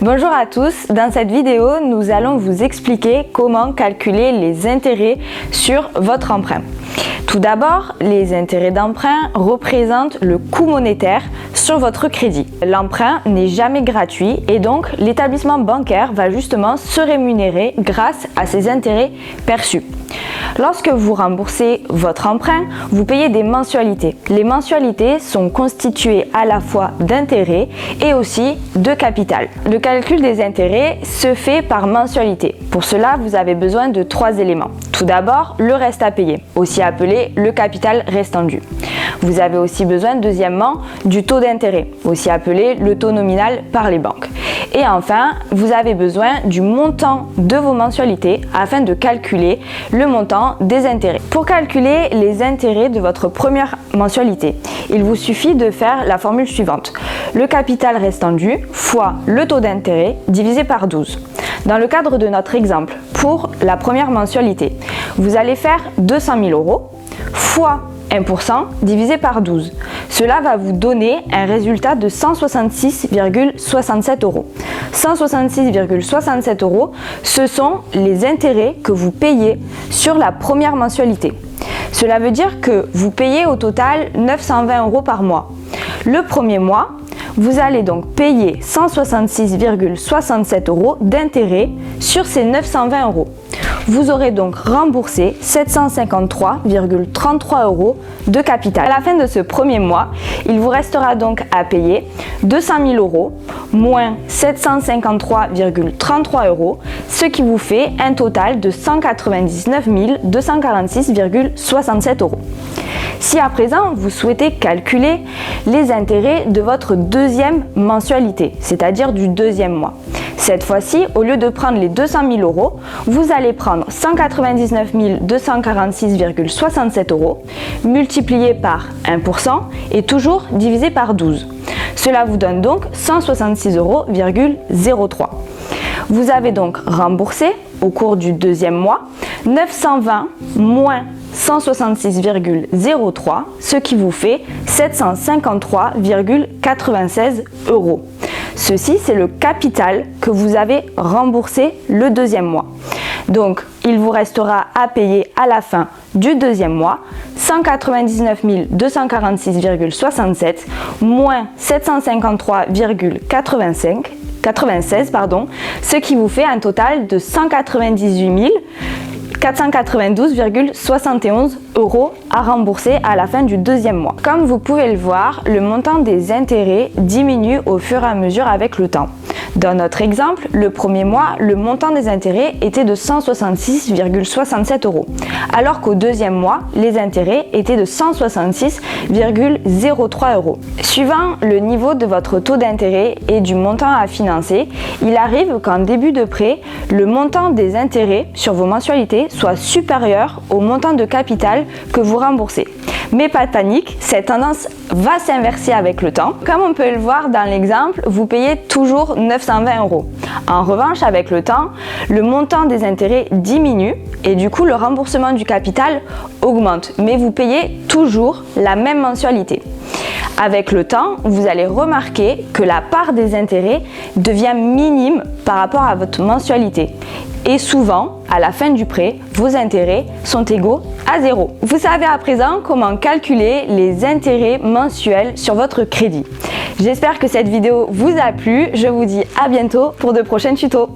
Bonjour à tous, dans cette vidéo, nous allons vous expliquer comment calculer les intérêts sur votre emprunt. Tout d'abord, les intérêts d'emprunt représentent le coût monétaire sur votre crédit. L'emprunt n'est jamais gratuit et donc l'établissement bancaire va justement se rémunérer grâce à ces intérêts perçus. Lorsque vous remboursez votre emprunt, vous payez des mensualités. Les mensualités sont constituées à la fois d'intérêts et aussi de capital. Le calcul des intérêts se fait par mensualité. Pour cela, vous avez besoin de 3 éléments. Tout d'abord, le reste à payer, aussi appelé le capital restant dû. Vous avez aussi besoin, deuxièmement, du taux d'intérêt, aussi appelé le taux nominal par les banques. Et enfin, vous avez besoin du montant de vos mensualités afin de calculer le montant des intérêts. Pour calculer les intérêts de votre première mensualité, il vous suffit de faire la formule suivante. Le capital restant dû fois le taux d'intérêt divisé par 12. Dans le cadre de notre exemple, pour la première mensualité, vous allez faire 200 000 euros fois 1% divisé par 12. Cela va vous donner un résultat de 166,67 euros. 166,67 euros, ce sont les intérêts que vous payez sur la première mensualité. Cela veut dire que vous payez au total 920 euros par mois. Le premier mois, vous allez donc payer 166,67 euros d'intérêt sur ces 920 euros. Vous aurez donc remboursé 753,33 euros de capital. À la fin de ce premier mois, il vous restera donc à payer 200 000 euros moins 753,33 euros, ce qui vous fait un total de 199 246,67 euros. Si à présent vous souhaitez calculer les intérêts de votre deuxième mensualité, c'est-à-dire du deuxième mois, cette fois-ci, au lieu de prendre les 200 000 euros, vous allez prendre 199 246,67 euros multiplié par 1% et toujours divisé par 12. Cela vous donne donc 166,03 euros. Vous avez donc remboursé au cours du deuxième mois 920 moins 166,03, ce qui vous fait 753,96 euros. Ceci, c'est le capital que vous avez remboursé le deuxième mois. Donc, il vous restera à payer à la fin du deuxième mois 199 246,67 moins 753,96, ce qui vous fait un total de 198 492,71 euros à rembourser à la fin du deuxième mois. Comme vous pouvez le voir, le montant des intérêts diminue au fur et à mesure avec le temps. Dans notre exemple, le premier mois, le montant des intérêts était de 166,67 euros, alors qu'au deuxième mois, les intérêts étaient de 166,03 euros. Suivant le niveau de votre taux d'intérêt et du montant à financer, il arrive qu'en début de prêt, le montant des intérêts sur vos mensualités soit supérieur au montant de capital que vous remboursez. Mais pas de panique, cette tendance va s'inverser avec le temps. Comme on peut le voir dans l'exemple, vous payez toujours 920 euros. En revanche, avec le temps, le montant des intérêts diminue et du coup le remboursement du capital augmente. Mais vous payez toujours la même mensualité. Avec le temps, vous allez remarquer que la part des intérêts devient minime par rapport à votre mensualité. Et souvent, à la fin du prêt, vos intérêts sont égaux à 0. Vous savez à présent comment calculer les intérêts mensuels sur votre crédit. J'espère que cette vidéo vous a plu. Je vous dis à bientôt pour de prochains tutos.